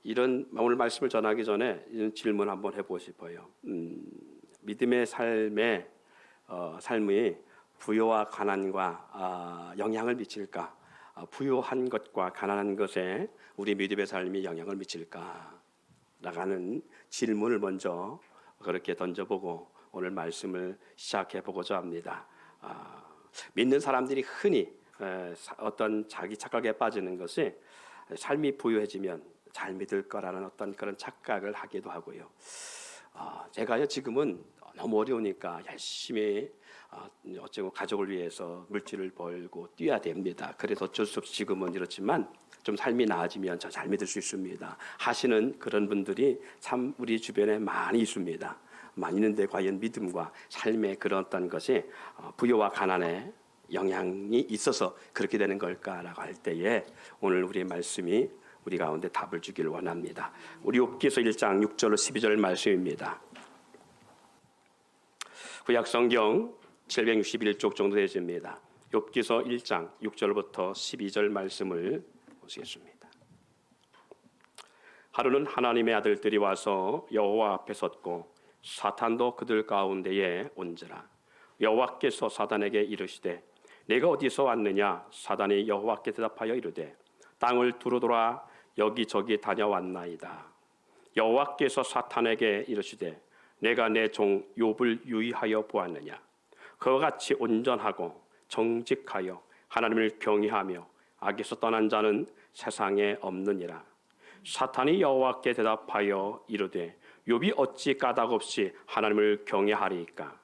이런 오늘 말씀을 전하기 전에 이런 질문 한번 해보고 싶어요. 믿음의 삶이 부요와 가난과 영향을 미칠까? 부요한 것과 가난한 것에 우리 믿음의 삶이 영향을 미칠까? 나가는 질문을 먼저 그렇게 던져보고 오늘 말씀을 시작해보고자 합니다. 믿는 사람들이 흔히 어떤 자기 착각에 빠지는 것이 삶이 부유해지면 잘 믿을 거라는 어떤 그런 착각을 하기도 하고요. 제가요 지금은 너무 어려우니까 열심히 어쩌고 가족을 위해서 물질을 벌고 뛰어야 됩니다. 그래서 어쩔 수 없이 지금은 이렇지만 좀 삶이 나아지면 저 잘 믿을 수 있습니다 하시는 그런 분들이 참 우리 주변에 많이 있습니다. 많이 있는데 과연 믿음과 삶의 그런 어떤 것이 부요와 가난에 영향이 있어서 그렇게 되는 걸까라고 할 때에 오늘 우리의 말씀이 우리 가운데 답을 주기를 원합니다. 우리 욥기서 1장 6절 12절 말씀입니다. 구약 성경 761쪽 정도 되십니다. 욥기서 1장 6절부터 12절 말씀을 보시겠습니다. 하루는 하나님의 아들들이 와서 여호와 앞에 섰고 사탄도 그들 가운데에 온지라. 여호와께서 사단에게 이르시되 내가 어디서 왔느냐? 사단이 여호와께 대답하여 이르되 땅을 두루돌아 여기저기 다녀왔나이다. 여호와께서 사탄에게 이르시되 내가 내 종 욥을 유의하여 보았느냐? 그와 같이 온전하고 정직하여 하나님을 경외하며 악에서 떠난 자는 세상에 없느니라. 사탄이 여호와께 대답하여 이르되 욥이 어찌 까닭없이 하나님을 경외하리이까?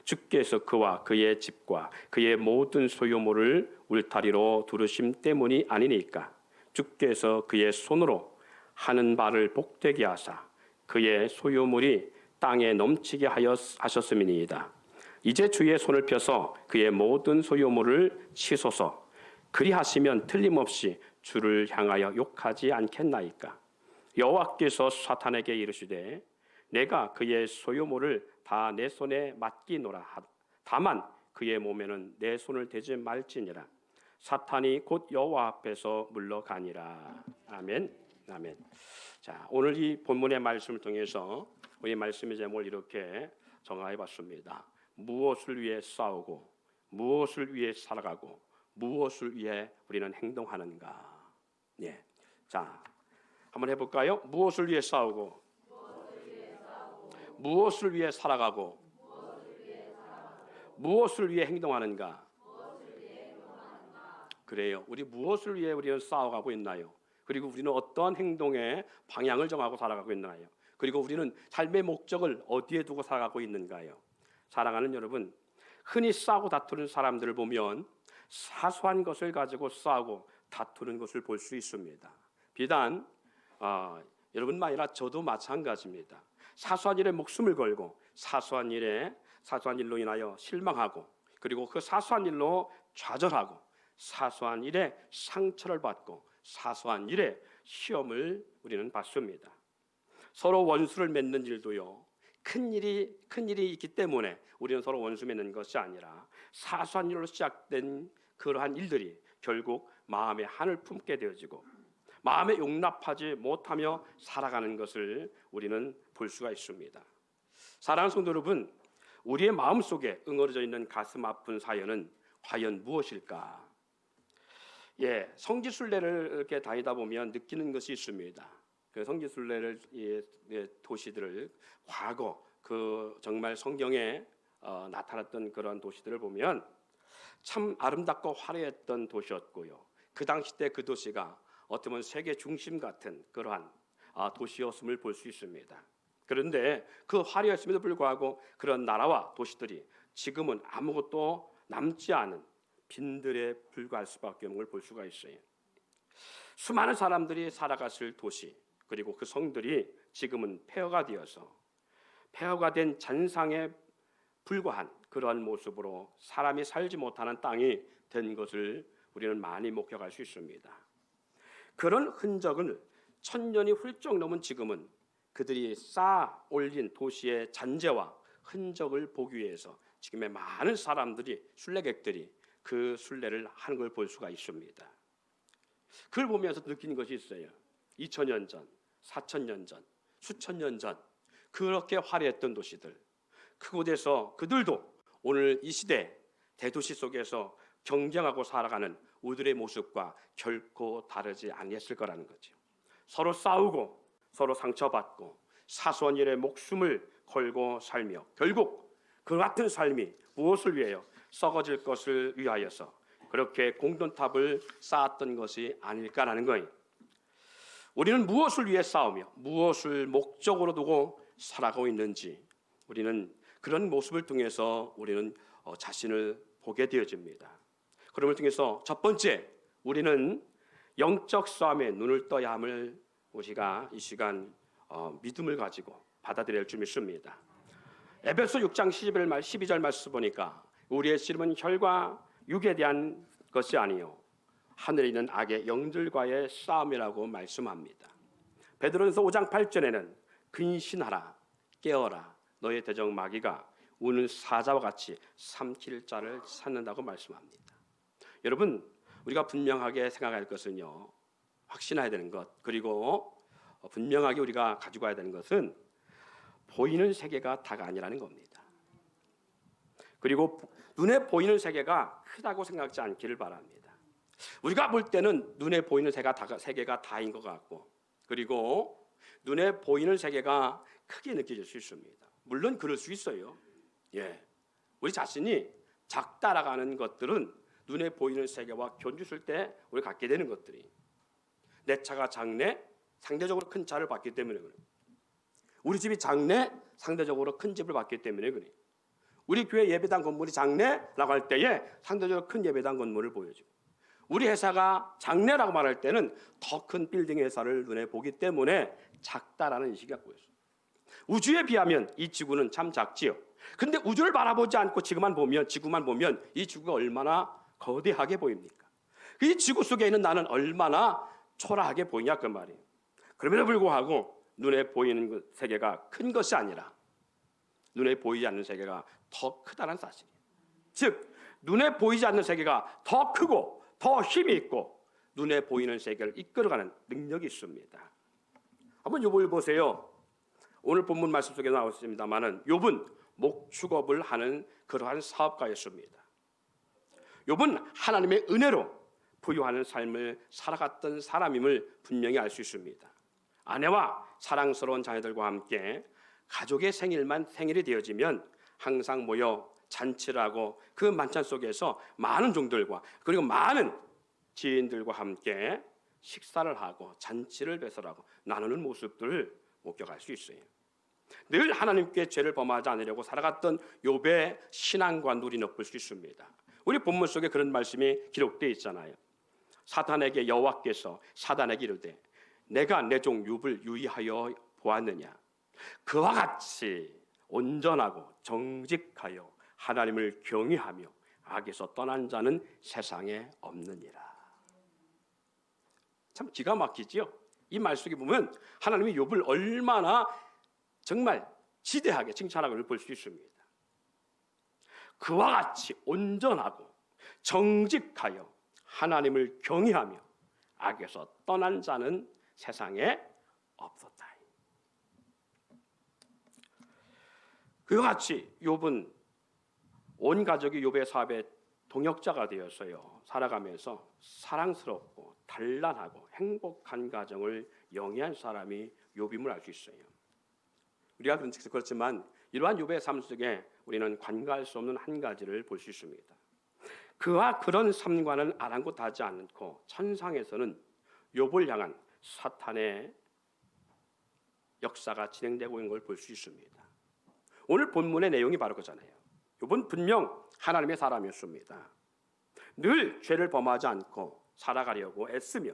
주께서 그와 그의 집과 그의 모든 소유물을 울타리로 두르심 때문이 아니니까? 주께서 그의 손으로 하는 바를 복되게 하사 그의 소유물이 땅에 넘치게 하셨음이니이다. 이제 주의 손을 펴서 그의 모든 소유물을 치소서. 그리하시면 틀림없이 주를 향하여 욕하지 않겠나이까? 여호와께서 사탄에게 이르시되 내가 그의 소유물을 다 내 손에 맡기노라. 다만 그의 몸에는 내 손을 대지 말지니라. 사탄이 곧 여호와 앞에서 물러가니라. 아멘. 아멘. 자, 오늘 이 본문의 말씀을 통해서 우리 말씀의 제목을 이렇게 정하여 봤습니다. 무엇을 위해 싸우고 무엇을 위해 살아가고 무엇을 위해 우리는 행동하는가? 예. 자, 한번 해볼까요? 무엇을 위해 싸우고 무엇을 위해 살아가고 무엇을 위해 행동하는가? 그래요. 우리 무엇을 위해 우리는 싸워가고 있나요? 그리고 우리는 어떠한 행동의 방향을 정하고 살아가고 있나요? 그리고 우리는 삶의 목적을 어디에 두고 살아가고 있는가요? 사랑하는 여러분, 흔히 싸우고 다투는 사람들을 보면 사소한 것을 가지고 싸우고 다투는 것을 볼 수 있습니다. 비단 여러분만 아니라 저도 마찬가지입니다. 사소한 일에 목숨을 걸고 사소한 일로 인하여 실망하고 그리고 그 사소한 일로 좌절하고 사소한 일에 상처를 받고 사소한 일에 시험을 우리는 받습니다. 서로 원수를 맺는 일도요, 큰 일이 있기 때문에 우리는 서로 원수 맺는 것이 아니라 사소한 일로 시작된 그러한 일들이 결국 마음에 한을 품게 되어지고 마음에 용납하지 못하며 살아가는 것을 우리는 볼 수가 있습니다. 사랑하는 성도 여러분, 우리의 마음속에 응어려져 있는 가슴 아픈 사연은 과연 무엇일까? 예, 성지순례를 이렇게 다니다 보면 느끼는 것이 있습니다. 그 성지순례를 도시들을 과거 그 정말 성경에 나타났던 그런 도시들을 보면 참 아름답고 화려했던 도시였고요. 그 당시 때 그 도시가 어떻게 보면 세계 중심 같은 그러한 도시였음을 볼 수 있습니다. 그런데 그 화려했음에도 불구하고 그런 나라와 도시들이 지금은 아무것도 남지 않은 빈들에 불과할 수밖에 없는 걸 볼 수가 있어요. 수많은 사람들이 살아갔을 도시 그리고 그 성들이 지금은 폐허가 되어서 폐허가 된 잔상에 불과한 그러한 모습으로 사람이 살지 못하는 땅이 된 것을 우리는 많이 목격할 수 있습니다. 그런 흔적을 1000년이 훌쩍 넘은 지금은 그들이 쌓아 올린 도시의 잔재와 흔적을 보기 위해서 지금의 많은 사람들이 순례객들이 그 순례를 하는 걸 볼 수가 있습니다. 그걸 보면서 느끼는 것이 있어요. 2000년 전, 4천 년 전, 수천 년 전 그렇게 화려했던 도시들, 그곳에서 그들도 오늘 이 시대 대도시 속에서 경쟁하고 살아가는 우리들의 모습과 결코 다르지 아니했을 거라는 거죠. 서로 싸우고 서로 상처받고 사소한 일에 목숨을 걸고 살며 결국 그 같은 삶이 무엇을 위하여 썩어질 것을 위하여서 그렇게 공돈탑을 쌓았던 것이 아닐까라는 거예요. 우리는 무엇을 위해 싸우며 무엇을 목적으로 두고 살아가고 있는지 우리는 그런 모습을 통해서 우리는 자신을 보게 되어집니다. 그럼을 통해서 첫 번째, 우리는 영적 싸움에 눈을 떠야 함을 우리가 이 시간 믿음을 가지고 받아들일 줄 믿습니다. 에베소 6장 12절 말씀 보니까 우리의 씨름은 혈과 육에 대한 것이 아니요 하늘에 있는 악의 영들과의 싸움이라고 말씀합니다. 베드로전서 5장 8절에는 근신하라 깨어라 너의 대적 마귀가 우는 사자와 같이 삼킬 자를 찾는다고 말씀합니다. 여러분, 우리가 분명하게 생각할 것은요, 확신해야 되는 것, 그리고 분명하게 우리가 가지고 와야 되는 것은 보이는 세계가 다가 아니라는 겁니다. 그리고 눈에 보이는 세계가 크다고 생각지 않기를 바랍니다. 우리가 볼 때는 눈에 보이는 세계가 다인 것 같고, 그리고 눈에 보이는 세계가 크게 느껴질 수 있습니다. 물론 그럴 수 있어요. 우리 자신이 작다라가는 것들은 눈에 보이는 세계와 견주실 때 우리 갖게 되는 것들이, 내 차가 작네, 상대적으로 큰 차를 받기 때문에 그래. 우리 집이 작네, 상대적으로 큰 집을 받기 때문에 그래. 우리 교회 예배당 건물이 작네라고 할 때에 상대적으로 큰 예배당 건물을 보여주고, 우리 회사가 작네라고 말할 때는 더 큰 빌딩 회사를 눈에 보기 때문에 작다라는 인식이 갖고 있어요. 우주에 비하면 이 지구는 참 작지요. 근데 우주를 바라보지 않고 지구만 보면 이 지구가 얼마나 거대하게 보입니까? 이 지구 속에 있는 나는 얼마나 초라하게 보이냐 그 말이에요. 그럼에도 불구하고 눈에 보이는 그 세계가 큰 것이 아니라 눈에 보이지 않는 세계가 더 크다는 사실이에요. 즉 눈에 보이지 않는 세계가 더 크고 더 힘이 있고 눈에 보이는 세계를 이끌어가는 능력이 있습니다. 한번 욥을 보세요. 오늘 본문 말씀 속에 나왔습니다만은 욥은 목축업을 하는 그러한 사업가였습니다. 욥은 하나님의 은혜로 부유하는 삶을 살아갔던 사람임을 분명히 알 수 있습니다. 아내와 사랑스러운 자녀들과 함께 가족의 생일이 되어지면 항상 모여 잔치를 하고 그 만찬 속에서 많은 종들과 그리고 많은 지인들과 함께 식사를 하고 잔치를 배설하고 나누는 모습들을 목격할 수 있어요. 늘 하나님께 죄를 범하지 않으려고 살아갔던 욥의 신앙과 우리는 엿볼 수 있습니다. 우리 본문 속에 그런 말씀이 기록되어 있잖아요. 사탄에게 여호와께서 사단에게 이르되 내가 내 종 욥을 유의하여 보았느냐. 그와 같이 온전하고 정직하여 하나님을 경외하며 악에서 떠난 자는 세상에 없느니라. 참 기가 막히지요. 이 말 속에 보면 하나님이 욥을 얼마나 정말 지대하게 칭찬하고 볼 수 있습니다. 그와 같이 온전하고 정직하여 하나님을 경외하며 악에서 떠난 자는 세상에 없었다. 그와 같이 욥은 온 가족이 욥의 사업에 동역자가 되었어요. 살아가면서 사랑스럽고 단란하고 행복한 가정을 영위한 사람이 욥임을 알 수 있어요. 우리가 그렇지만 이러한 욥의 삶 속에 우리는 관가할 수 없는 한 가지를 볼 수 있습니다. 그와 그런 삶과는 아랑곳하지 않고 천상에서는 욥을 향한 사탄의 역사가 진행되고 있는 걸 볼 수 있습니다. 오늘 본문의 내용이 바로 그잖아요. 욥은 분명 하나님의 사람이었습니다. 늘 죄를 범하지 않고 살아가려고 애쓰며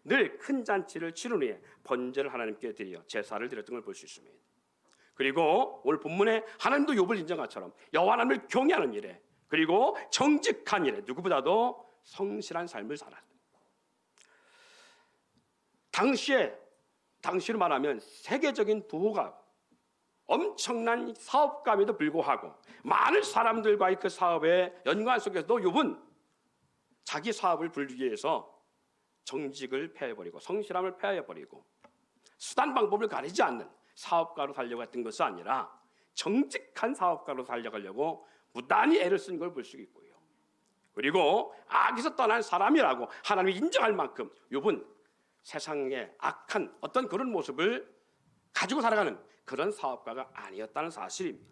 늘 큰 잔치를 치른 후에 번제를 하나님께 드려 제사를 드렸던 걸 볼 수 있습니다. 그리고 오늘 본문에 하나님도 욥을 인정한 것처럼 여호와 하나님을 경외하는 일에 그리고 정직한 일에 누구보다도 성실한 삶을 살았습니다. 당시로 말하면 세계적인 부호가 엄청난 사업가임에도 불구하고 많은 사람들과의 그 사업의 연관 속에서도 욥은 자기 사업을 불리기 위해서 정직을 폐해버리고 성실함을 폐해버리고 수단 방법을 가리지 않는 사업가로 살려고 했던 것이 아니라 정직한 사업가로 살려가려고 무단히 애를 쓴 걸 볼 수 있고요. 그리고 악에서 떠난 사람이라고 하나님이 인정할 만큼 욥은 세상의 악한 어떤 그런 모습을 가지고 살아가는 그런 사업가가 아니었다는 사실입니다.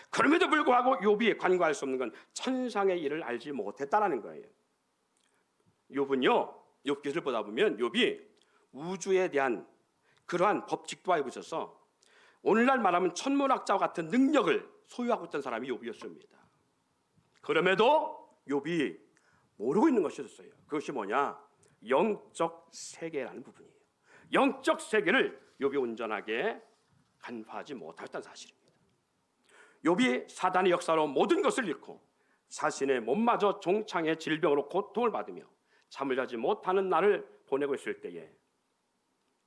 그럼에도 불구하고 욥이 간과할 수 없는 건 천상의 일을 알지 못했다라는 거예요. 욥은요, 욥기를 보다 보면 욥이 우주에 대한 그러한 법칙도 알고 있어서 오늘날 말하면 천문학자와 같은 능력을 소유하고 있던 사람이 욥이었습니다. 그럼에도 욥이 모르고 있는 것이 있었어요. 그것이 뭐냐? 영적 세계라는 부분이에요. 영적 세계를 욥이 온전하게 간파하지 못했다는 사실입니다. 욥이 사단의 역사로 모든 것을 잃고 자신의 몸마저 종창의 질병으로 고통을 받으며 잠을 자지 못하는 날을 보내고 있을 때에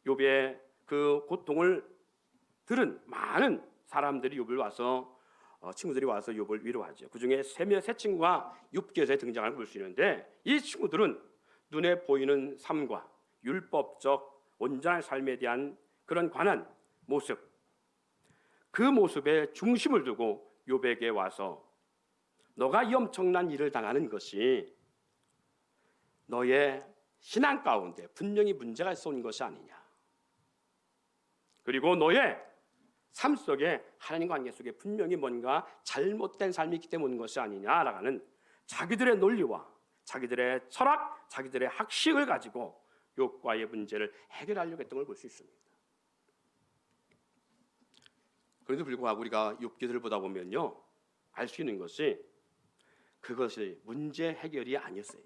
욥의 그 고통을 들은 많은 사람들이 욥을 와서 친구들이 와서 욥을 위로하죠. 그 중에 세 친구가 욥기에서 등장하는 걸 볼 수 있는데 이 친구들은 눈에 보이는 삶과 율법적 온전한 삶에 대한 그런 관한 모습, 그 모습에 중심을 두고 욥에게 와서 너가 이 엄청난 일을 당하는 것이 너의 신앙 가운데 분명히 문제가 있어 온 것이 아니냐. 그리고 너의 삶 속에 하나님 관계 속에 분명히 뭔가 잘못된 삶이 있기 때문인 것이 아니냐라는 자기들의 논리와 자기들의 철학, 자기들의 학식을 가지고 욥과의 문제를 해결하려고 했던 걸 볼 수 있습니다. 그런데도 불구하고 우리가 욥기들을 보다 보면요, 알 수 있는 것이 그것이 문제 해결이 아니었어요.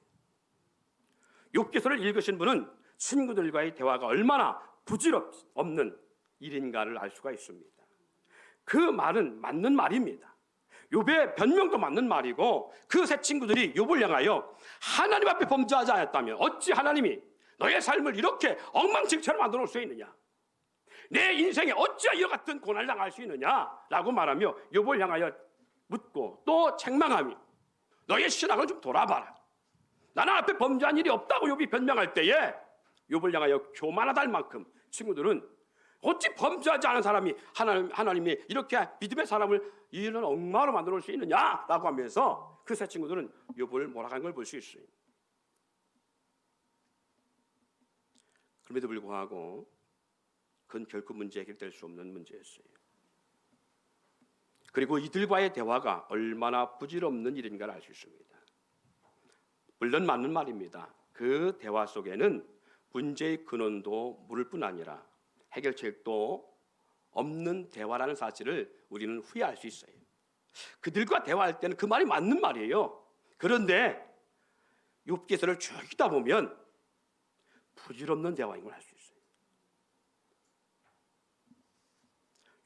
욥기서를 읽으신 분은 친구들과의 대화가 얼마나 부질없는 일인가를 알 수가 있습니다. 그 말은 맞는 말입니다. 욥의 변명도 맞는 말이고 그 세 친구들이 욥을 향하여 하나님 앞에 범죄하지 않았다면 어찌 하나님이 너의 삶을 이렇게 엉망진창으로 만들어 놓을 수 있느냐, 내 인생에 어찌 이와 같은 고난을 당할 수 있느냐라고 말하며 욥을 향하여 묻고 또 책망하며 너의 신앙을 좀 돌아봐라, 나는 앞에 범죄한 일이 없다고 욥이 변명할 때에 욥을 향하여 교만하다 할 만큼 친구들은 어찌 범죄하지 않은 사람이 하나님이 이렇게 믿음의 사람을 이런 엉망으로 만들어 놓을 수 있느냐라고 하면서 그 세 친구들은 욥을 몰아간 걸 볼 수 있어요. 그럼에도 불구하고 그건 결코 문제 해결될 수 없는 문제였어요. 그리고 이들과의 대화가 얼마나 부질없는 일인가를 알 수 있습니다. 물론 맞는 말입니다. 그 대화 속에는 문제의 근원도 물을 뿐 아니라 해결책도 없는 대화라는 사실을 우리는 후회할 수 있어요. 그들과 대화할 때는 그 말이 맞는 말이에요. 그런데 욥기서를 쭉 읽다 보면 부질없는 대화인 걸 알 수 있어요.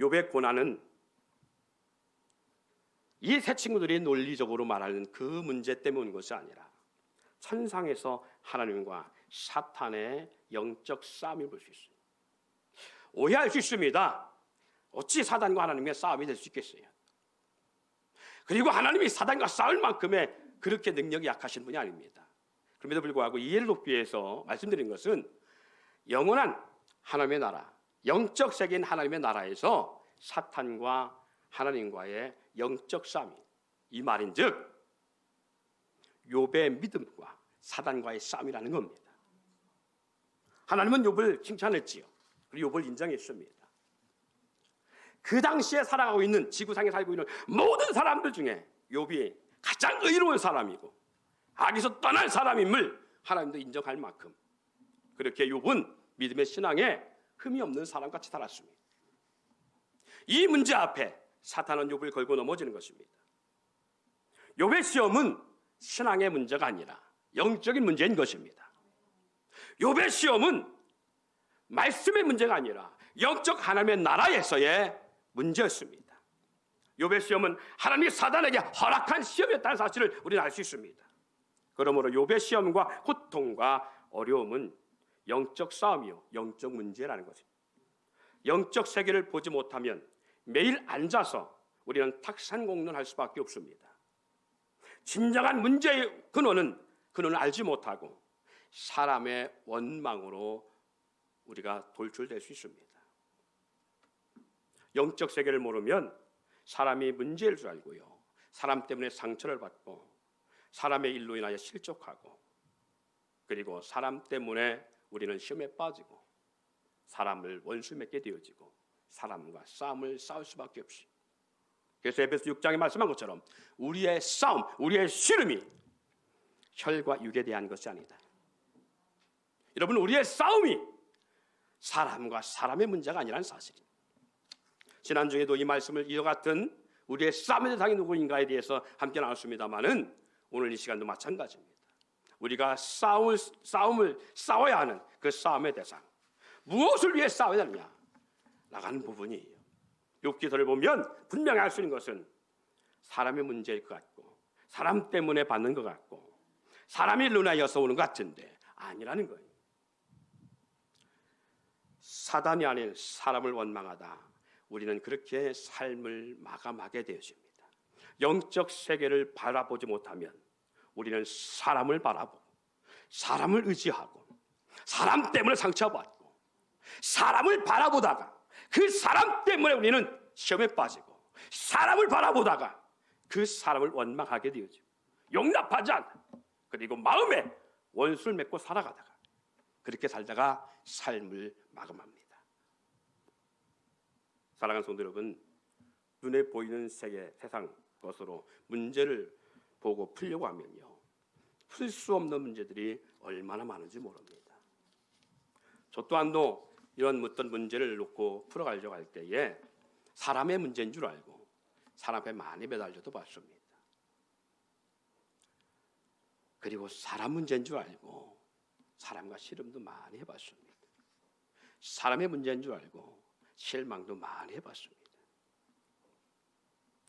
욥의 고난은 이 세 친구들이 논리적으로 말하는 그 문제 때문에 온 것이 아니라 천상에서 하나님과 사탄의 영적 싸움을 볼 수 있어요. 오해할 수 있습니다. 어찌 사단과 하나님의 싸움이 될 수 있겠어요? 그리고 하나님이 사단과 싸울 만큼의 그렇게 능력이 약하신 분이 아닙니다. 그럼에도 불구하고 이해를 돕기 위해서 말씀드린 것은 영원한 하나님의 나라, 영적 세계인 하나님의 나라에서 사탄과 하나님과의 영적 싸움이 이 말인즉 욥의 믿음과 사단과의 싸움이라는 겁니다. 하나님은 욥을 칭찬했지요. 그리고 욥을 인정했습니다. 그 당시에 살아가고 있는 지구상에 살고 있는 모든 사람들 중에 욥이 가장 의로운 사람이고 악에서 떠난 사람임을 하나님도 인정할 만큼 그렇게 욥은 믿음의 신앙에 흠이 없는 사람같이 살았습니다. 이 문제 앞에 사탄은 욥을 걸고 넘어지는 것입니다. 욥의 시험은 신앙의 문제가 아니라 영적인 문제인 것입니다. 욥의 시험은 말씀의 문제가 아니라 영적 하나님의 나라에서의 문제였습니다. 욥의 시험은 하나님이 사단에게 허락한 시험이었다는 사실을 우리는 알 수 있습니다. 그러므로 욥의 시험과 고통과 어려움은 영적 싸움이요, 영적 문제라는 것입니다. 영적 세계를 보지 못하면 매일 앉아서 우리는 탁산공론할 수밖에 없습니다. 진정한 문제의 근원을 알지 못하고 사람의 원망으로 우리가 돌출될 수 있습니다. 영적 세계를 모르면 사람이 문제일 줄 알고요, 사람 때문에 상처를 받고 사람의 일로 인하여 실족하고, 그리고 사람 때문에 우리는 시험에 빠지고 사람을 원수 맺게 되어지고 사람과 싸움을 싸울 수밖에 없이. 그래서 에베소 6장에 말씀한 것처럼 우리의 싸움, 우리의 씨름이 혈과 육에 대한 것이 아니다. 여러분, 우리의 싸움이 사람과 사람의 문제가 아니라는 사실입니다. 지난주에도 이 말씀을 이와 같은 우리의 싸움의 대상이 누구인가에 대해서 함께 나눴습니다마는 오늘 이 시간도 마찬가지입니다. 우리가 싸움을 싸워야 하는 그 싸움의 대상, 무엇을 위해 싸워야 하느냐 나가는 부분이에요. 욥기서를 보면 분명히 알 수 있는 것은 사람의 문제일 것 같고, 사람 때문에 받는 것 같고, 사람이 르나여서 오는 것 같은데 아니라는 거예요. 사단이 아닌 사람을 원망하다 우리는 그렇게 삶을 마감하게 되어집니다. 영적 세계를 바라보지 못하면 우리는 사람을 바라보고 사람을 의지하고 사람 때문에 상처받고 사람을 바라보다가 그 사람 때문에 우리는 시험에 빠지고 사람을 바라보다가 그 사람을 원망하게 되어지고 용납하지 않아, 그리고 마음에 원수를 맺고 살아가다가 그렇게 살다가 삶을 마감합니다. 사랑하는 성도 여러분, 눈에 보이는 세상 것으로 문제를 보고 풀려고 하면요, 풀 수 없는 문제들이 얼마나 많은지 모릅니다. 저 또한도 이런 어떤 문제를 놓고 풀어가려고 할 때에 사람의 문제인 줄 알고 사람 앞에 많이 매달려도 봤습니다. 그리고 사람 문제인 줄 알고 사람과 씨름도 많이 해봤습니다. 사람의 문제인 줄 알고 실망도 많이 해봤습니다.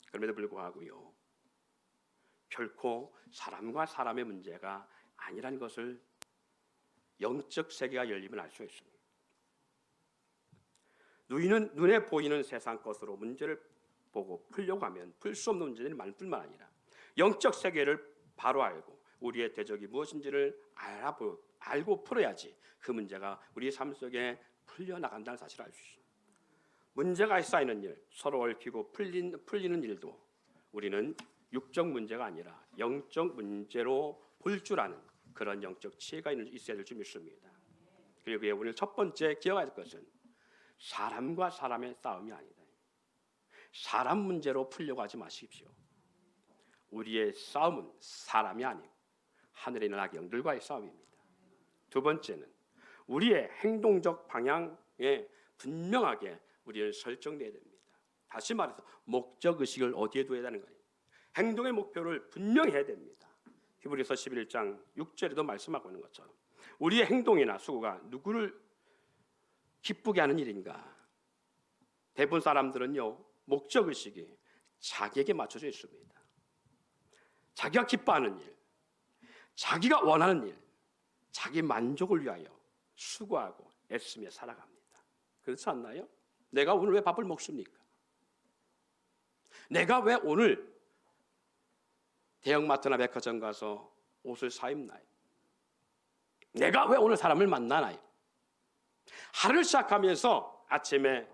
그럼에도 불구하고요, 결코 사람과 사람의 문제가 아니라는 것을 영적 세계가 열리면 알 수 있습니다. 눈에 보이는 세상 것으로 문제를 보고 풀려고 하면 풀 수 없는 문제들이 많을 뿐만 아니라 영적 세계를 바로 알고 우리의 대적이 무엇인지를 알고 풀어야지 그 문제가 우리 삶 속에 풀려나간다는 사실을 알 수 있습니다. 문제가 쌓이는 일, 서로 얽히고 풀리는 일도 우리는 육적 문제가 아니라 영적 문제로 볼 줄 아는 그런 영적 지혜가 있어야 될 줄 믿습니다. 그리고 오늘 첫 번째 기억해야 할 것은 사람과 사람의 싸움이 아니다. 사람 문제로 풀려고 하지 마십시오. 우리의 싸움은 사람이 아니고 하늘에 있는 악영들과의 싸움입니다. 두 번째는 우리의 행동적 방향에 분명하게 우리는 설정돼야 됩니다. 다시 말해서 목적의식을 어디에 두어야 하는 거예요? 행동의 목표를 분명히 해야 됩니다. 히브리서 11장 6절에도 말씀하고 있는 것처럼 우리의 행동이나 수고가 누구를 기쁘게 하는 일인가? 대부분 사람들은요, 목적의식이 자기에게 맞춰져 있습니다. 자기가 기뻐하는 일, 자기가 원하는 일, 자기 만족을 위하여 수고하고 애쓰며 살아갑니다. 그렇지 않나요? 내가 오늘 왜 밥을 먹습니까? 내가 왜 오늘 대형마트나 백화점 가서 옷을 사입나요? 내가 왜 오늘 사람을 만나나요? 하루를 시작하면서 아침에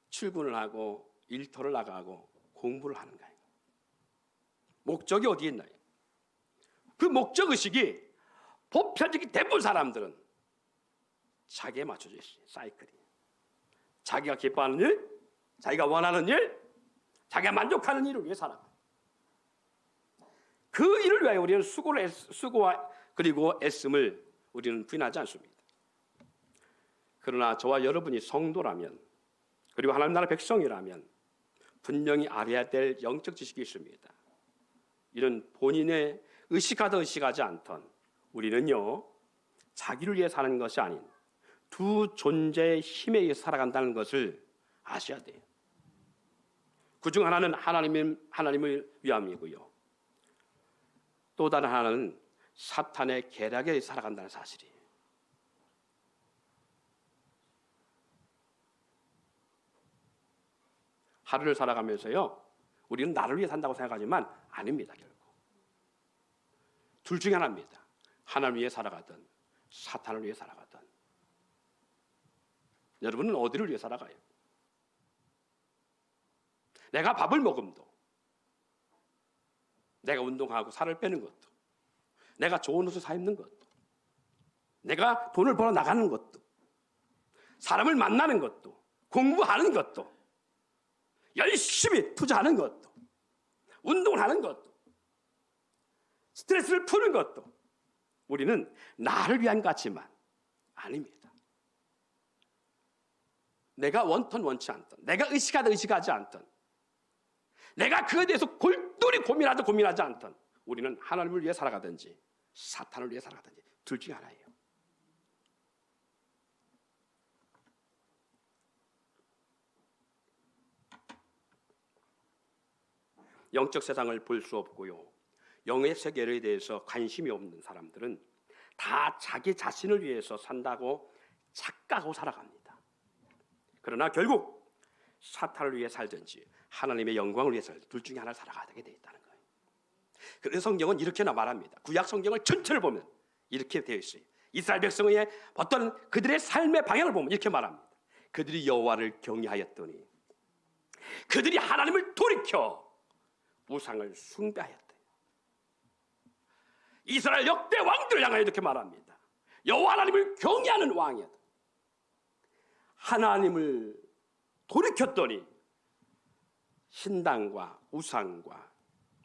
출근을 하고 일터를 나가고 공부를 하는가요? 목적이 어디에 있나요? 그 목적의식이 보편적인 대부분 사람들은 자기에 맞춰져 있어요. 사이클이. 자기가 기뻐하는 일, 자기가 원하는 일, 자기가 만족하는 일을 위해 살아가요. 그 일을 위하여 우리는 수고와 그리고 애씀을 우리는 부인하지 않습니다. 그러나 저와 여러분이 성도라면, 그리고 하나님 나라 백성이라면 분명히 알아야 될 영적 지식이 있습니다. 이런 본인의 의식하든 의식하지 않던 우리는요, 자기를 위해 사는 것이 아닌 두 존재의 힘에 의해 살아간다는 것을 아셔야 돼요. 그중 하나는 하나님을 위함이고요, 또 다른 하나는 사탄의 계략에 의해 살아간다는 사실이에요. 하루를 살아가면서요, 우리는 나를 위해 산다고 생각하지만 아닙니다. 결국 둘 중에 하나입니다. 하나님 위해 살아가든 사탄을 위해 살아가든 여러분은 어디를 위해 살아가요? 내가 밥을 먹음도, 내가 운동하고 살을 빼는 것도, 내가 좋은 옷을 사 입는 것도, 내가 돈을 벌어 나가는 것도, 사람을 만나는 것도, 공부하는 것도, 열심히 투자하는 것도, 운동을 하는 것도, 스트레스를 푸는 것도 우리는 나를 위한 가치만 아닙니다. 내가 원턴 원치 않던, 내가 의식하든 의식하지 않던, 내가 그에 대해서 골똘히 고민하든 고민하지 않던 우리는 하나님을 위해 살아가든지 사탄을 위해 살아가든지 둘 중에 하나예요. 영적 세상을 볼 수 없고요, 영의 세계에 대해서 관심이 없는 사람들은 다 자기 자신을 위해서 산다고 착각하고 살아갑니다. 그러나 결국 사탄을 위해 살든지 하나님의 영광을 위해 살든지 둘 중에 하나를 살아가게 되어 있다는 거예요. 그래서 성경은 이렇게나 말합니다. 구약 성경을 전체를 보면 이렇게 되어 있어요. 이스라엘 백성의 어떤 그들의 삶의 방향을 보면 이렇게 말합니다. 그들이 여호와를 경외하였더니 그들이 하나님을 돌이켜 우상을 숭배하였대. 이스라엘 역대 왕들을 향하여 이렇게 말합니다. 여호와 하나님을 경외하는 왕이었다. 하나님을 돌이켰더니 신당과 우상과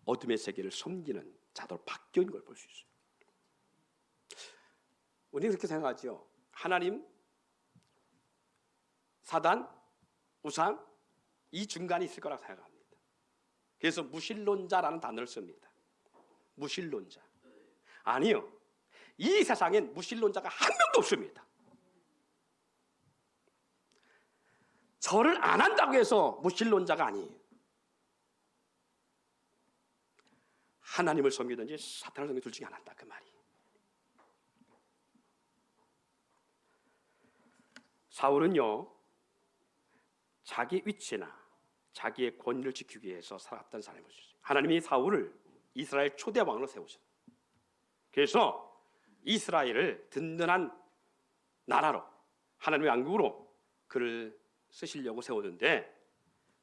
어둠의 세계를 섬기는 자도로 바뀐 걸 볼 수 있어요. 우리는 그렇게 생각하죠. 하나님, 사단, 우상 이 중간에 있을 거라고 생각합니다. 그래서 무신론자라는 단어를 씁니다. 무신론자. 아니요. 이 세상엔 무신론자가 한 명도 없습니다. 절을 안 한다고 해서 무신론자가 아니에요. 하나님을 섬기든지 사탄을 섬기든지 둘 중에 안 한다 그 말이에요. 사울은요, 자기 위치나 자기의 권위를 지키기 위해서 살았던 사람을 볼 수 있어요. 하나님이 사울을 이스라엘 초대 왕으로 세우셨어요. 그래서 이스라엘을 든든한 나라로, 하나님의 왕국으로 그를 쓰시려고 세우는데,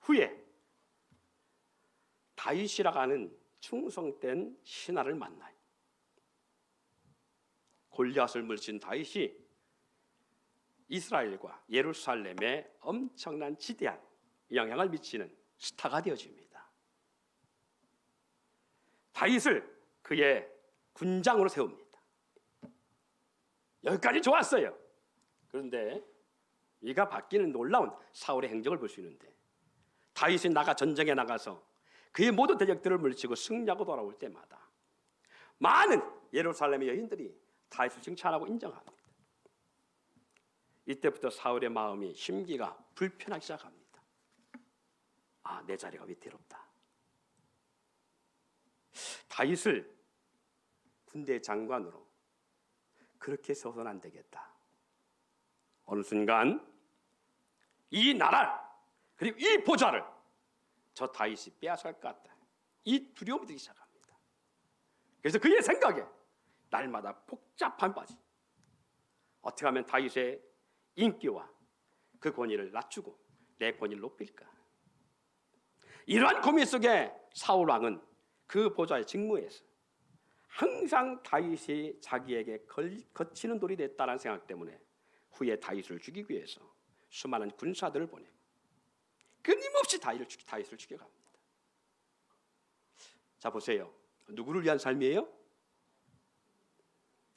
후에 다윗이라고 하는 충성된 신하를 만나요. 골리앗을 물리친 다윗이 이스라엘과 예루살렘에 엄청난 지대한 영향을 미치는 스타가 되어집니다. 다윗을 그의 군장으로 세웁니다. 여기까지 좋았어요. 그런데 이가 바뀌는 놀라운 사울의 행적을 볼 수 있는데, 다윗이 전쟁에 나가서 그의 모든 대적들을 물리치고 승리하고 돌아올 때마다 많은 예루살렘의 여인들이 다윗을 칭찬하고 인정합니다. 이때부터 사울의 마음이, 심기가 불편하기 시작합니다. 아, 내 자리가 위태롭다. 다윗을 군대 장관으로 그렇게 세워서는 안 되겠다. 어느 순간 이 나라를, 그리고 이 보좌를 저 다윗이 빼앗을 것 같다. 이 두려움이 들기 시작합니다. 그래서 그의 생각에 날마다 복잡한 바지, 어떻게 하면 다윗의 인기와 그 권위를 낮추고 내 권위를 높일까. 이러한 고민 속에 사울 왕은 그 보좌의 직무에서 항상 다윗이 자기에게 거치는 돌이 됐다는 생각 때문에 후에 다윗을 죽이기 위해서 수많은 군사들을 보내고 끊임없이 다윗을 죽여갑니다. 자, 보세요. 누구를 위한 삶이에요?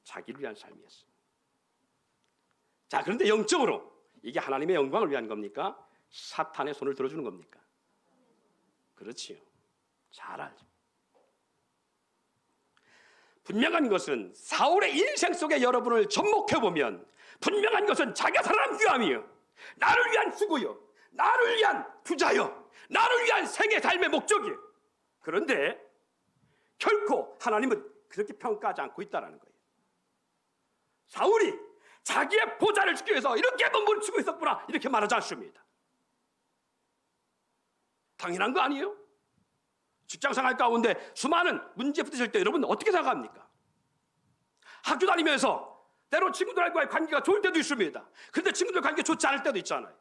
자기를 위한 삶이었어요. 자, 그런데 영적으로 이게 하나님의 영광을 위한 겁니까? 사탄의 손을 들어주는 겁니까? 그렇지요. 잘 알죠. 분명한 것은 사울의 인생 속에 여러분을 접목해보면 분명한 것은 자기가 살아난 귀함이요, 나를 위한 수고요, 나를 위한 투자요, 나를 위한 생애 삶의 목적이에요. 그런데 결코 하나님은 그렇게 평가하지 않고 있다는 거예요. 사울이 자기의 보좌를 지키기 위해서 이렇게 몸부림을 치고 있었구나, 이렇게 말하지 않습니다. 당연한 거 아니에요? 직장생활 가운데 수많은 문제 부딪힐 때 여러분 어떻게 생각합니까? 학교 다니면서 때로 친구들과의 관계가 좋을 때도 있습니다. 그런데 친구들 관계 좋지 않을 때도 있잖아요.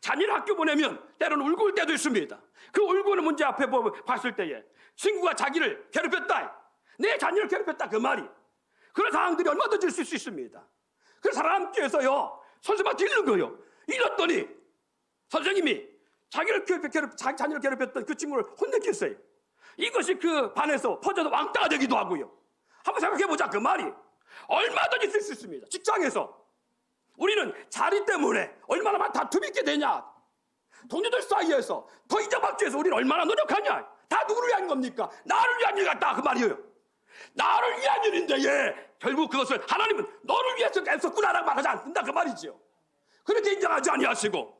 자녀를 학교 보내면 때로는 울고 올 때도 있습니다. 그 울고 오는 문제 앞에 봤을 때에 친구가 자기를 괴롭혔다, 내 자녀를 괴롭혔다, 그 말이, 그런 상황들이 얼마든지 있을 수 있습니다. 그래서 사람께서요 선생님한테 읽는 거예요. 읽었더니 선생님이 자기 자녀를 괴롭혔던 그 친구를 혼냈겠어요. 이것이 그 반에서 퍼져서 왕따가 되기도 하고요. 한번 생각해보자, 그 말이. 얼마든지 있을 수 있습니다. 직장에서 우리는 자리 때문에 얼마나 다툼이 있게 되냐, 동료들 사이에서 더 인정받기 위해서 우리는 얼마나 노력하냐, 다 누구를 위한 겁니까? 나를 위한 일 같다, 그 말이에요. 나를 위한 일인데 결국 그것을 하나님은 너를 위해서 애썼구나라고 말하지 않는다, 그 말이지요. 그렇게 인정하지 아니하시고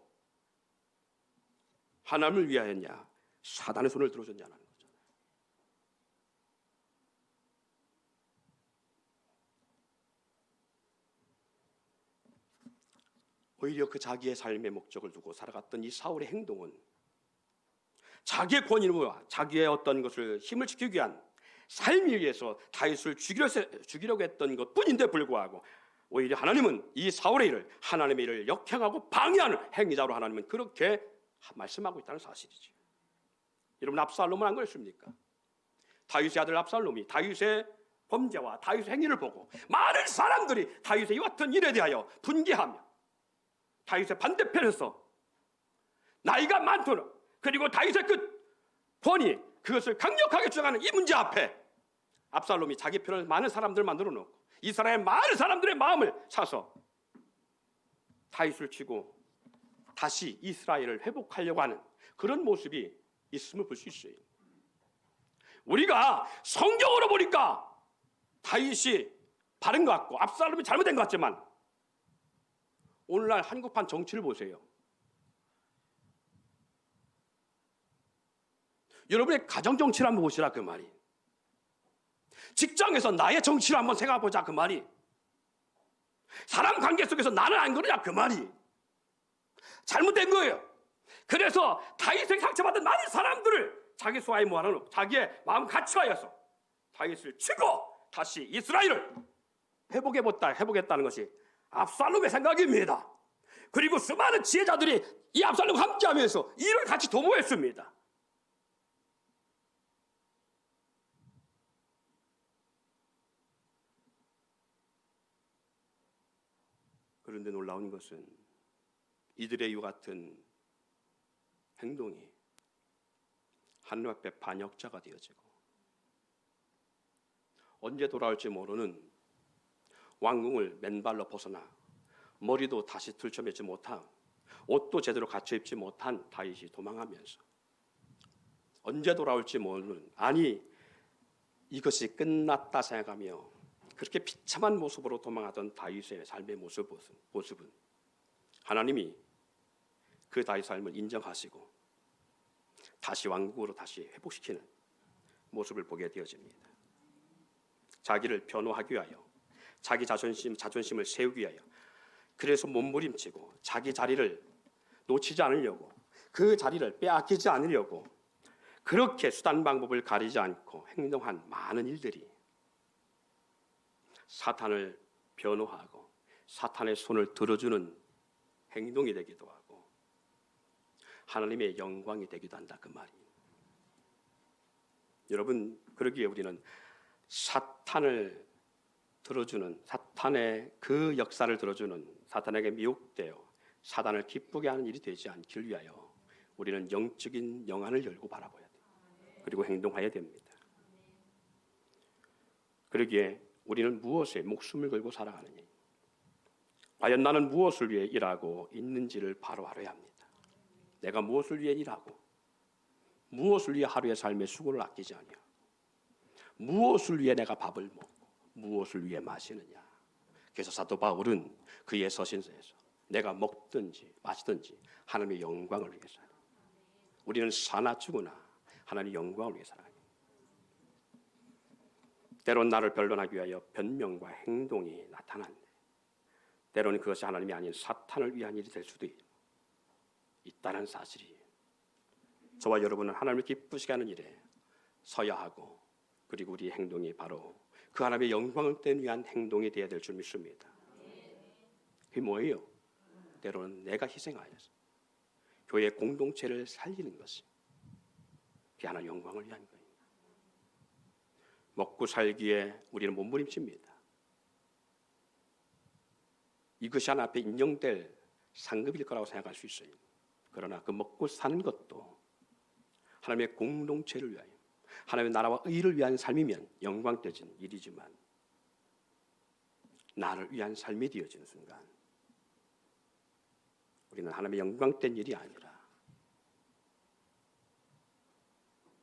하나님을 위하였냐, 사단의 손을 들어줬냐는 거죠. 오히려 그 자기의 삶의 목적을 두고 살아갔던 이 사울의 행동은 자기의 권위와 자기의 어떤 것을 힘을 지키기 위한 삶을 위해서 다윗을 죽이려고 했던 것뿐인데 불구하고 오히려 하나님은 이 사울의 일을, 하나님의 일을 역행하고 방해하는 행위자로 하나님은 그렇게 말씀하고 있다는 사실이죠. 여러분, 압살롬은 안 그랬습니까? 다윗의 아들 압살롬이 다윗의 범죄와 다윗의 행위를 보고 많은 사람들이 다윗의 이와 같은 일에 대하여 분개하며 다윗의 반대편에서 나이가 많도록, 그리고 다윗의 그 권위, 그것을 강력하게 주장하는 이 문제 앞에 압살롬이 자기 편을 많은 사람들을 만들어 놓고 이스라엘 많은 사람들의 마음을 사서 다윗을 치고 다시 이스라엘을 회복하려고 하는 그런 모습이 있음을 볼 수 있어요. 우리가 성경으로 보니까 다윗이 바른 것 같고 압살롬이 잘못된 것 같지만 오늘날 한국판 정치를 보세요. 여러분의 가정 정치를 한번 보시라, 그 말이. 직장에서 나의 정치를 한번 생각해보자, 그 말이. 사람 관계 속에서 나는 안 그러냐, 그 말이. 잘못된 거예요. 그래서 다윗에게 상처받은 많은 사람들을 자기 수하에 모아놓고 자기의 마음 가치하여서 다윗을 치고 다시 이스라엘을 회복했다는 것이 압살롬의 생각입니다. 그리고 수많은 지혜자들이 이 압살롬과 함께하면서 이를 같이 도모했습니다. 그런데 놀라운 것은 이들의 이 같은 행동이 하나님 앞에 반역자가 되어지고 언제 돌아올지 모르는 왕궁을 맨발로 벗어나 머리도 다시 들쳐매지 못한, 옷도 제대로 갖춰 입지 못한 다윗이 도망하면서 언제 돌아올지 모르는, 아니 이것이 끝났다 생각하며 그렇게 비참한 모습으로 도망하던 다윗의 삶의 모습은 하나님이 그 다윗 삶을 인정하시고 다시 왕국으로 다시 회복시키는 모습을 보게 되어집니다. 자기를 변호하기 위하여, 자기 자존심을 세우기 위하여, 그래서 몸부림치고 자기 자리를 놓치지 않으려고, 그 자리를 빼앗기지 않으려고 그렇게 수단 방법을 가리지 않고 행동한 많은 일들이 사탄을 변호하고 사탄의 손을 들어주는 행동이 되기도 하고 하나님의 영광이 되기도 한다, 그 말이에요. 여러분, 그러기에 우리는 사탄을 들어주는, 사탄의 그 역사를 들어주는, 사탄에게 미혹되어 사단을 기쁘게 하는 일이 되지 않길 위하여 우리는 영적인 영안을 열고 바라봐야 돼요. 그리고 행동해야 됩니다. 그러기에 우리는 무엇에 목숨을 걸고 살아가느냐, 과연 나는 무엇을 위해 일하고 있는지를 바로 알아야 합니다. 내가 무엇을 위해 일하고 무엇을 위해 하루의 삶의 수고를 아끼지 아니하고 무엇을 위해 내가 밥을 먹고 무엇을 위해 마시느냐. 그래서 사도 바울은 그의 서신서에서 내가 먹든지 마시든지 하나님의 영광을 위해서, 우리는 사나 죽으나 하나님의 영광을 위해 살아요. 때론 나를 변론하기 위하여 변명과 행동이 나타난데 때로는 그것이 하나님이 아닌 사탄을 위한 일이 될 수도 있다는 사실이에요. 저와 여러분은 하나님을 기쁘시게 하는 일에 서야 하고, 그리고 우리의 행동이 바로 그 하나님의 영광을 때는 위한 행동이 되어야 될 줄 믿습니다. 그게 뭐예요? 때로는 내가 희생하여서 교회 공동체를 살리는 것이 그게 하나님 영광을 위한 거예요. 먹고 살기에 우리는 몸부림칩니다. 이것이 하나 앞에 인정될 상급일 거라고 생각할 수 있어요. 그러나 그 먹고 사는 것도 하나님의 공동체를 위하여 하나님의 나라와 의를 위한 삶이면 영광되진 일이지만 나를 위한 삶이 되어지는 순간 우리는 하나님의 영광된 일이 아니라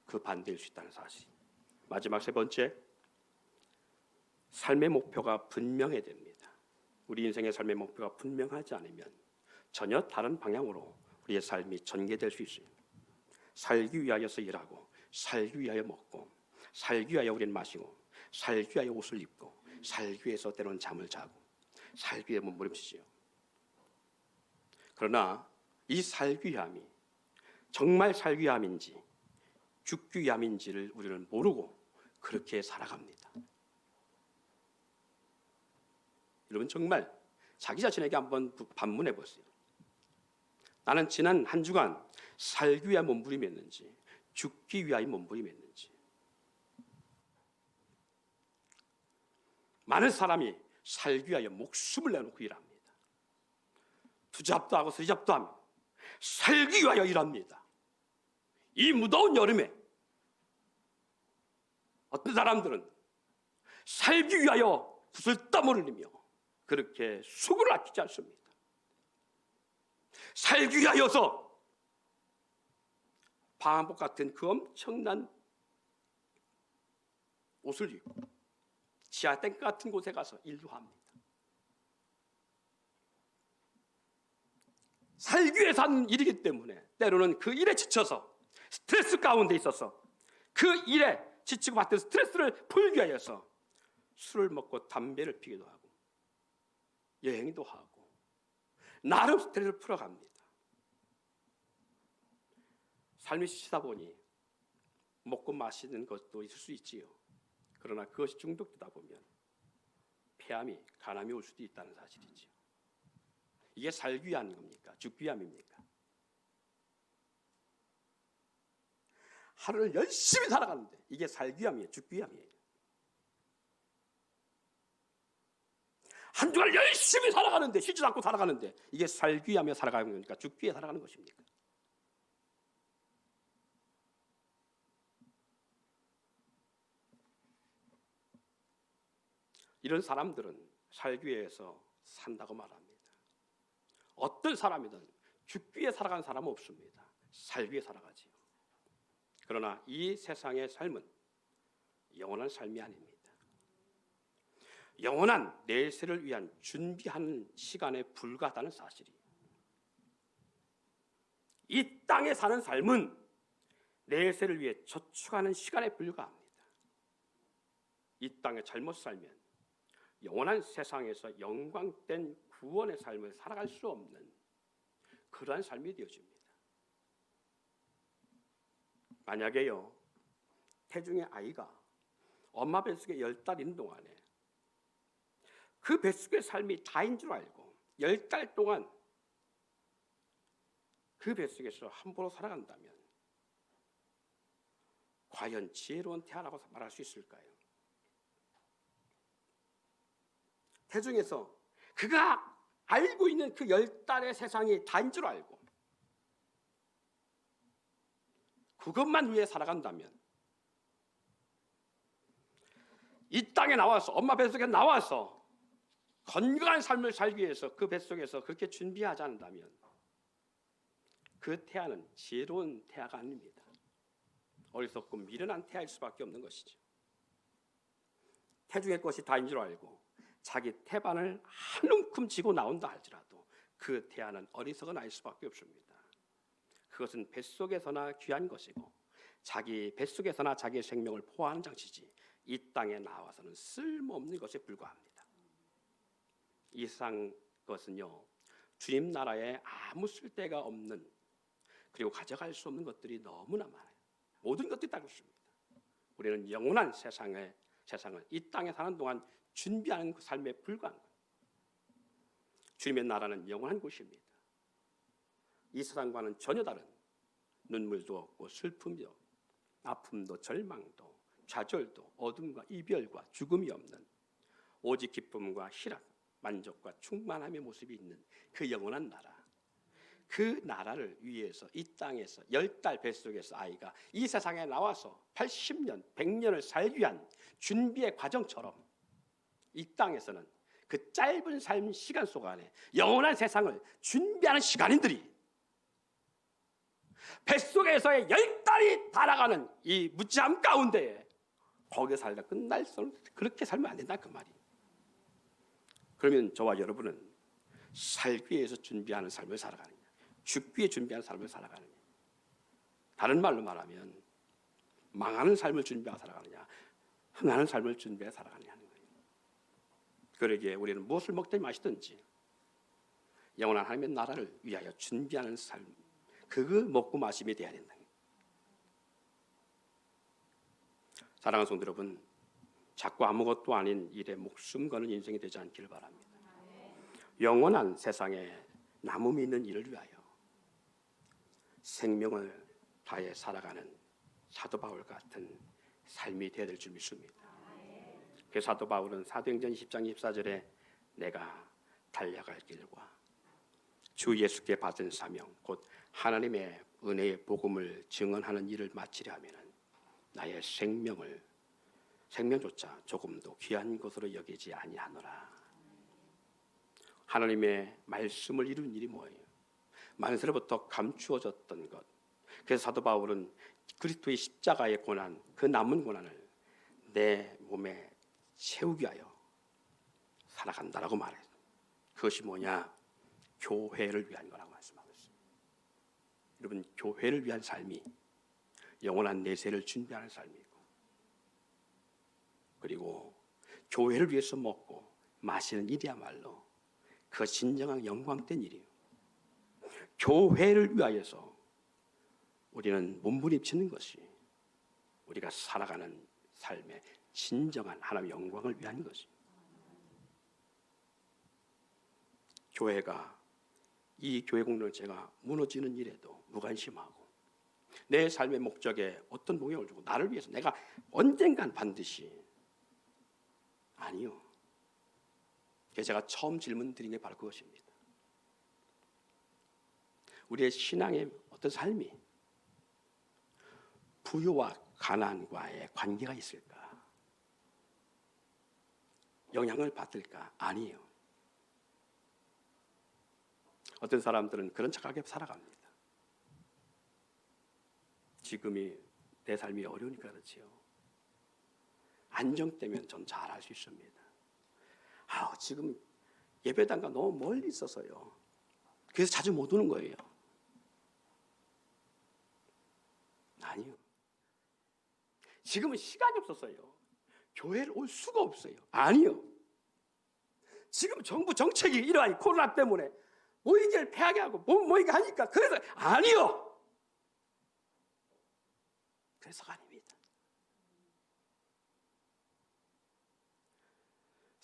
그 반대일 수 있다는 사실. 마지막 세 번째, 삶의 목표가 분명해야 됩니다. 우리 인생의 삶의 목표가 분명하지 않으면 전혀 다른 방향으로 우리의 삶이 전개될 수 있어요. 살기 위하여서 일하고, 살기 위하여 먹고, 살기 위하여 우리는 마시고, 살기 위하여 옷을 입고, 살기 위해서 때로는 잠을 자고, 살기 위해 몸부림치지요. 그러나 이 살기 위함이 정말 살기 위함인지 죽기 위함인지를 우리는 모르고 그렇게 살아갑니다. 여러분 정말 자기 자신에게 한번 반문해 보세요. 나는 지난 한 주간 살기 위한 몸부림했는지 죽기 위하여 몸부림했는지. 많은 사람이 살기 위하여 목숨을 내놓고 일합니다. 투잡도 하고 서잡도 하며 살기 위하여 일합니다. 이 무더운 여름에 어떤 사람들은 살기 위하여 구슬땀을 흘리며 그렇게 수고를 아끼지 않습니다. 살기 위하여서 방한복 같은 그 엄청난 옷을 입고 지하 땡 같은 곳에 가서 일도 합니다. 살기 위해서 하는 일이기 때문에 때로는 그 일에 지쳐서 스트레스 가운데 있어서 그 일에 지치고 받던 스트레스를 풀기 위해서 술을 먹고 담배를 피기도 하고 여행도 하고 나름 스트레스를 풀어갑니다. 삶이 지치다 보니 먹고 마시는 것도 있을 수 있지요. 그러나 그것이 중독되다 보면 폐암이, 간암이 올 수도 있다는 사실이지요. 이게 살기 위한 겁니까? 죽기 위함입니까? 하루를 열심히 살아가는데 이게 살기 위함이에요? 죽기 위함이에요? 한 주간 열심히 살아가는데 쉬지 않고 살아가는데 이게 살기 위하며 살아가는 겁니까? 죽기 위해 살아가는 것입니까? 이런 사람들은 살기 위해서 산다고 말합니다. 어떤 사람이든 죽기 위해 살아가는 사람은 없습니다. 살기 위해 살아가지요. 그러나 이 세상의 삶은 영원한 삶이 아닙니다. 영원한 내세를 위한 준비하는 시간에 불과하다는 사실이. 이 땅에 사는 삶은 내세를 위해 저축하는 시간에 불과합니다. 이 땅에 잘못 살면 영원한 세상에서 영광된 구원의 삶을 살아갈 수 없는 그러한 삶이 되어집니다. 만약에요, 태중의 아이가 엄마 뱃속에 10달 있는 동안에 그 뱃속의 삶이 다인 줄 알고 10달 동안 그 뱃속에서 함부로 살아간다면 과연 지혜로운 태아라고 말할 수 있을까요? 태중에서 그가 알고 있는 그 10달의 세상이 다인 줄 알고 그것만 위해 살아간다면 이 땅에 나와서 엄마 뱃속에 나와서 건강한 삶을 살기 위해서 그 뱃속에서 그렇게 준비하지 않는다면 그 태아는 지혜로운 태아가 아닙니다. 어리석고 미련한 태아일 수밖에 없는 것이죠. 태중의 것이 다인 줄 알고 자기 태반을 한 움큼 쥐고 나온다 할지라도 그 태아는 어리석은 아이일 수밖에 없습니다. 그것은 뱃속에서나 귀한 것이고 자기 뱃속에서나 자기의 생명을 보호하는 장치지 이 땅에 나와서는 쓸모없는 것에 불과합니다. 이 세상 것은요, 주님 나라에 아무 쓸데가 없는 그리고 가져갈 수 없는 것들이 너무나 많아요. 모든 것들이 다 그렇습니다. 우리는 영원한 세상에 세상을 이 땅에 사는 동안 준비하는 그 삶에 불과한 거예요. 주님의 나라는 영원한 곳입니다. 이 세상과는 전혀 다른 눈물도 없고 슬픔도 없고 아픔도 절망도 좌절도 어둠과 이별과 죽음이 없는 오직 기쁨과 희락, 만족과 충만함의 모습이 있는 그 영원한 나라. 그 나라를 위해서 이 땅에서 10달 뱃속에서 아이가 이 세상에 나와서 80년, 100년을 살기 위한 준비의 과정처럼 이 땅에서는 그 짧은 삶 시간 속 안에 영원한 세상을 준비하는 시간인들이 뱃속에서의 10달이 달아가는 이 무지함 가운데에 거기에 살다 끝날 수 그렇게 살면 안 된다 그 말이에요. 그러면 저와 여러분은 살기 위해서 준비하는 삶을 살아가느냐, 죽기 위해 준비하는 삶을 살아가느냐, 다른 말로 말하면 망하는 삶을 준비하고 살아가느냐, 흥하는 삶을 준비해 살아가느냐 하는 거예요. 그러기에 우리는 무엇을 먹든 마시든지 영원한 하나님의 나라를 위하여 준비하는 삶, 그거 먹고 마심이 돼야 된다. 사랑하는 성도 여러분, 자꾸 아무것도 아닌 일에 목숨 거는 인생이 되지 않기를 바랍니다. 영원한 세상에 남음이 있는 일을 위하여 생명을 다해 살아가는 사도 바울 같은 삶이 되어야 될 줄 믿습니다. 그 사도 바울은 사도행전 20장 24절에 내가 달려갈 길과 주 예수께 받은 사명 곧 하나님의 은혜의 복음을 증언하는 일을 마치려 하면은 나의 생명조차 조금도 귀한 것으로 여기지 아니하노라. 하나님의 말씀을 이룬 일이 뭐예요? 만세로부터 감추어졌던 것. 그래서 사도 바울은 그리스도의 십자가의 고난, 그 남은 고난을 내 몸에 채우기 위하여 살아간다라고 말해요. 그것이 뭐냐? 교회를 위한 거라고 말씀하고 있습니다. 여러분, 교회를 위한 삶이 영원한 내세를 준비하는 삶이고, 그리고 교회를 위해서 먹고 마시는 일이야말로 그 진정한 영광된 일이에요. 교회를 위하여서 우리는 몸부림치는 것이 우리가 살아가는 삶의 진정한 하나님의 영광을 위한 것입니다. 교회가 이 교회 공동체가 무너지는 일에도 무관심하고 내 삶의 목적에 어떤 동역을 주고 나를 위해서 내가 언젠간 반드시 아니요. 그래서 제가 처음 질문 드린 게 바로 그것입니다. 우리의 신앙의 어떤 삶이 부유와 가난과의 관계가 있을까? 영향을 받을까? 아니에요. 어떤 사람들은 그런 척하게 살아갑니다. 지금이 내 삶이 어려우니까 그렇지요. 안정되면 전 잘할 수 있습니다. 지금 예배당과 너무 멀리 있어서요. 그래서 자주 못 오는 거예요. 아니요. 지금은 시간이 없어서요. 교회를 올 수가 없어요. 아니요. 지금 정부 정책이 이러한 코로나 때문에 모이기를 폐하게 하고 못 모이게 하니까 그래서 아니요. 그래서가 아닙니다.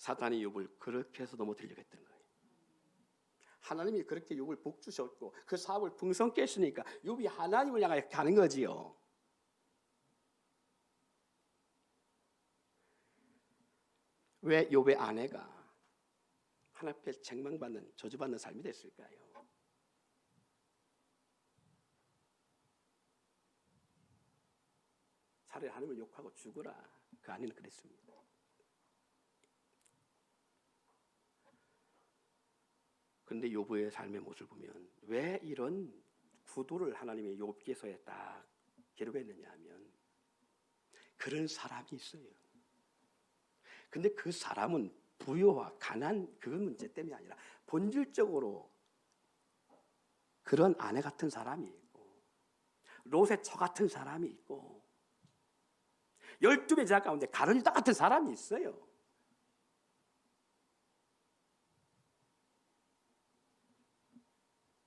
사탄이 욥을 그렇게 해서 넘어뜨리려고 했던 거예요. 하나님이 그렇게 욥을 복 주셨고 그 사업을 풍성케 했으니까 욥이 하나님을 향해 가는 거지요. 왜 욥의 아내가 하나님 앞에 책망받는 저주받는 삶이 됐을까요? 차라리 하나님을 욕하고 죽어라. 그 아내는 그랬습니다. 그런데 욥의 삶의 모습을 보면 왜 이런 구도를 하나님의 욥기서에 딱 기록했느냐 하면 그런 사람이 있어요. 근데 그 사람은 부여와 가난 그 문제 때문이 아니라 본질적으로 그런 아내 같은 사람이 있고 롯의 처 같은 사람이 있고 12배 제자 가운데 가룟 유다 같은 사람이 있어요.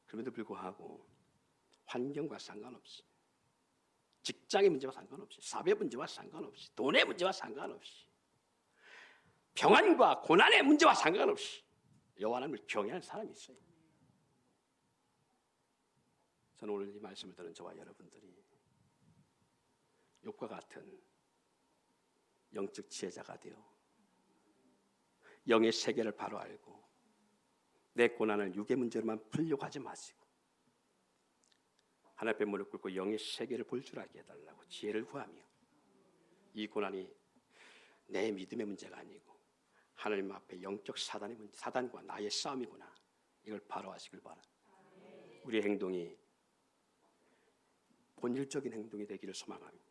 그럼에도 불구하고 환경과 상관없이 직장의 문제와 상관없이 사회 문제와 상관없이 돈의 문제와 상관없이 평안과 고난의 문제와 상관없이 여호와 하나님을 경외하는 사람이 있어요. 저는 오늘 이 말씀을 들은 저와 여러분들이 욥과 같은 영적 지혜자가 되어 영의 세계를 바로 알고 내 고난을 육의 문제로만 풀려고 하지 마시고 하나님 앞에 무릎 꿇고 영의 세계를 볼 줄 알게 해달라고 지혜를 구하며 이 고난이 내 믿음의 문제가 아니고 하나님 앞에 영적 사단의 문제, 사단과 나의 싸움이구나, 이걸 바로 아시길 바랍니다. 우리의 행동이 본질적인 행동이 되기를 소망합니다.